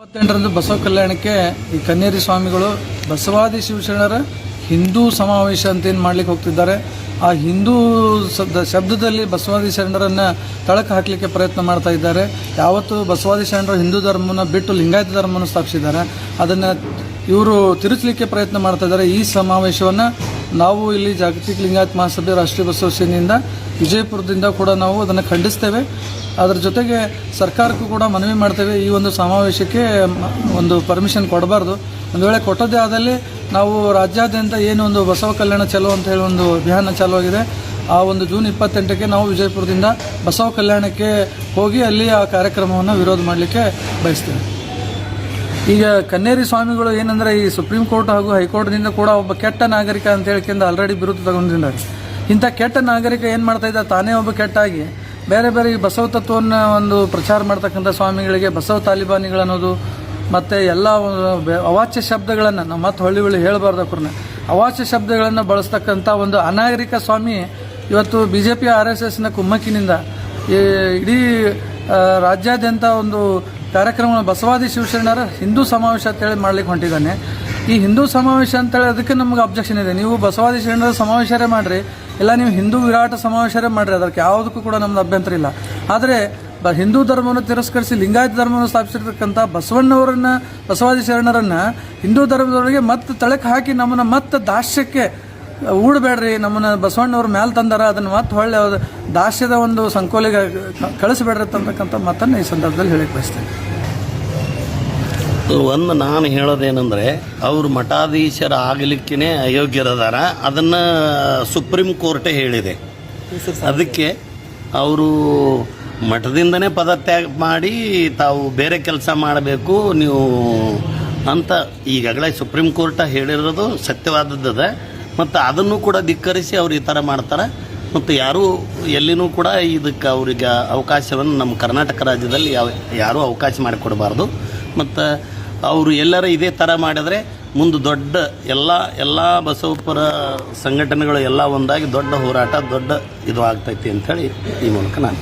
28ರಂದು ಬಸವ ಕಲ್ಯಾಣಕ್ಕೆ ಈ ಕನ್ನೇರಿ ಸ್ವಾಮಿಗಳು ಬಸವಾದಿ ಶಿವಶರಣರ ಹಿಂದೂ ಸಮಾವೇಶ ಅಂತ ಏನು ಮಾಡ್ಲಿಕ್ಕೆ ಹೋಗ್ತಿದ್ದಾರೆ. ಆ ಹಿಂದೂ ಶಬ್ದದಲ್ಲಿ ಬಸವಾದಿ ಶರಣರನ್ನು ತಳಕು ಹಾಕಲಿಕ್ಕೆ ಪ್ರಯತ್ನ ಮಾಡ್ತಾ ಇದ್ದಾರೆ. ಯಾವತ್ತು ಬಸವಾದಿ ಶರಣರು ಹಿಂದೂ ಧರ್ಮವನ್ನು ಬಿಟ್ಟು ಲಿಂಗಾಯತ ಧರ್ಮವನ್ನು ಸ್ಥಾಪಿಸಿದ್ದಾರೆ, ಅದನ್ನು ಇವರು ತಿರುಚಲಿಕ್ಕೆ ಪ್ರಯತ್ನ ಮಾಡ್ತಾ ಇದ್ದಾರೆ. ಈ ಸಮಾವೇಶವನ್ನು ನಾವು ಇಲ್ಲಿ ಜಾಗತಿಕ ಲಿಂಗಾಯತ ಮಹಾಸಭೆ ರಾಷ್ಟ್ರೀಯ ಬಸವ ಸೇನೆಯಿಂದ ವಿಜಯಪುರದಿಂದ ಕೂಡ ನಾವು ಅದನ್ನು ಖಂಡಿಸ್ತೇವೆ. ಅದರ ಜೊತೆಗೆ ಸರ್ಕಾರಕ್ಕೂ ಕೂಡ ಮನವಿ ಮಾಡ್ತೇವೆ, ಈ ಒಂದು ಸಮಾವೇಶಕ್ಕೆ ಒಂದು ಪರ್ಮಿಷನ್ ಕೊಡಬಾರ್ದು. ಒಂದು ವೇಳೆ ಕೊಟ್ಟದೇ ಆದಲ್ಲಿ ನಾವು ರಾಜ್ಯಾದ್ಯಂತ ಏನು ಒಂದು ಬಸವ ಕಲ್ಯಾಣ ಚಲೋ ಅಂತ ಹೇಳಿ ಒಂದು ಅಭಿಯಾನ ಚಾಲುವಾಗಿದೆ. ಆ ಒಂದು ಜೂನ್ 28ಕ್ಕೆ ನಾವು ವಿಜಯಪುರದಿಂದ ಬಸವ ಕಲ್ಯಾಣಕ್ಕೆ ಹೋಗಿ ಅಲ್ಲಿ ಆ ಕಾರ್ಯಕ್ರಮವನ್ನು ವಿರೋಧ ಮಾಡಲಿಕ್ಕೆ ಬಯಸ್ತೇವೆ. ಈಗ ಕನ್ನೇರಿ ಸ್ವಾಮಿಗಳು ಏನಂದರೆ ಈ ಸುಪ್ರೀಂ ಕೋರ್ಟ್ ಹಾಗೂ ಹೈಕೋರ್ಟ್ನಿಂದ ಕೂಡ ಒಬ್ಬ ಕೆಟ್ಟ ನಾಗರಿಕ ಅಂತ ಹೇಳಿಕೊಂಡು ಆಲ್ರೆಡಿ ಬಿರುದು ತಗೊಂಡಿದ್ದಾರೆ. ಇಂಥ ಕೆಟ್ಟ ನಾಗರಿಕ ಏನು ಮಾಡ್ತಾ ಇದ್ದ, ತಾನೇ ಒಬ್ಬ ಕೆಟ್ಟಾಗಿ ಬೇರೆ ಬೇರೆ ಈ ಬಸವ ತತ್ವವನ್ನು ಒಂದು ಪ್ರಚಾರ ಮಾಡ್ತಕ್ಕಂಥ ಸ್ವಾಮಿಗಳಿಗೆ ಬಸವ ತಾಲಿಬಾನಿಗಳನ್ನೋದು ಮತ್ತು ಎಲ್ಲ ಅವಾಚ್ಯ ಶಬ್ದಗಳನ್ನು ನಾವು ಮತ್ತೆ ಹೊಳ್ಳಿ ಹೇಳಬಾರ್ದು. ಅವ್ರನ್ನ ಅವಾಚ್ಯ ಶಬ್ದಗಳನ್ನು ಬಳಸ್ತಕ್ಕಂಥ ಒಂದು ಅನಾಗರಿಕ ಸ್ವಾಮಿ ಇವತ್ತು BJP RSSನ ಕುಮ್ಮಕ್ಕಿನಿಂದ ಇಡೀ ರಾಜ್ಯಾದ್ಯಂತ ಒಂದು ಕಾರ್ಯಕ್ರಮ ಬಸವಾದಿ ಶಿವಶರಣರ ಹಿಂದೂ ಸಮಾವೇಶ ಅಂತೇಳಿ ಮಾಡ್ಲಿಕ್ಕೆ ಹೊಂಟಿದ್ದಾನೆ. ಈ ಹಿಂದೂ ಸಮಾವೇಶ ಅಂತೇಳಿ ಅದಕ್ಕೆ ನಮ್ಗೆ ಅಬ್ಜೆಕ್ಷನ್ ಇದೆ. ನೀವು ಬಸವಾದಿ ಶರಣರ ಸಮಾವೇಶರೇ ಮಾಡಿರಿ, ಇಲ್ಲ ನೀವು ಹಿಂದೂ ವಿರಾಟ ಸಮಾವೇಶರೇ ಮಾಡಿರಿ, ಅದಕ್ಕೆ ಯಾವುದಕ್ಕೂ ಕೂಡ ನಮ್ದು ಅಭ್ಯಂತರ ಇಲ್ಲ. ಆದರೆ ಹಿಂದೂ ಧರ್ಮವನ್ನು ತಿರಸ್ಕರಿಸಿ ಲಿಂಗಾಯತ ಧರ್ಮವನ್ನು ಸ್ಥಾಪಿಸಿರ್ತಕ್ಕಂಥ ಬಸವಣ್ಣವರನ್ನು, ಬಸವಾದಿ ಶರಣರನ್ನು ಹಿಂದೂ ಧರ್ಮದವರಿಗೆ ಮತ್ತೆ ತಳಕು ಹಾಕಿ ನಮ್ಮನ್ನು ಮತ್ತೆ ದಾಸ್ಯಕ್ಕೆ ಊಡಬೇಡ್ರಿ, ನಮ್ಮನ್ನು ಬಸವಣ್ಣವ್ರ ಮೇಲೆ ತಂದಾರ, ಅದನ್ನು ಮತ್ತೆ ಹೊಳ್ಳೆ ದಾಸ್ಯದ ಒಂದು ಸಂಕೋಲೆಗೆ ಕಳಿಸಬೇಡ್ರಿ ಅಂತಕ್ಕಂಥ ಮಾತನ್ನು ಈ ಸಂದರ್ಭದಲ್ಲಿ ಹೇಳಕ್ಕೆ ಬಯಸ್ತೇನೆ. ಒಂದು ನಾನು ಹೇಳೋದೇನೆಂದರೆ, ಅವರು ಮಠಾಧೀಶರ ಆಗಲಿಕ್ಕೇ ಅಯೋಗ್ಯರದಾರ, ಅದನ್ನು ಸುಪ್ರೀಂ ಕೋರ್ಟೇ ಹೇಳಿದೆ. ಅದಕ್ಕೆ ಅವರು ಮಠದಿಂದನೇ ಪದತ್ಯಾಗ ಮಾಡಿ ತಾವು ಬೇರೆ ಕೆಲಸ ಮಾಡಬೇಕು ನೀವು ಅಂತ ಈಗಾಗಲೇ ಸುಪ್ರೀಂ ಕೋರ್ಟ ಹೇಳಿರೋದು ಸತ್ಯವಾದದ್ದು. ಮತ್ತು ಅದನ್ನು ಕೂಡ ಧಿಕ್ಕರಿಸಿ ಅವ್ರು ಈ ಥರ ಮಾಡ್ತಾರೆ. ಮತ್ತು ಯಾರೂ ಎಲ್ಲಿನೂ ಕೂಡ ಇದಕ್ಕೆ ಅವರಿಗೆ ಅವಕಾಶವನ್ನು ನಮ್ಮ ಕರ್ನಾಟಕ ರಾಜ್ಯದಲ್ಲಿ ಯಾರೂ ಅವಕಾಶ ಮಾಡಿಕೊಡಬಾರ್ದು. ಮತ್ತು ಅವರು ಎಲ್ಲರೂ ಇದೇ ಥರ ಮಾಡಿದರೆ ಮುಂದೆ ದೊಡ್ಡ ಎಲ್ಲ ಬಸವಪರ ಸಂಘಟನೆಗಳು ಎಲ್ಲ ಒಂದಾಗಿ ದೊಡ್ಡ ಹೋರಾಟ, ದೊಡ್ಡ ಇದು ಆಗ್ತೈತಿ ಅಂಥೇಳಿ ಈ ಮೂಲಕ ನಾನು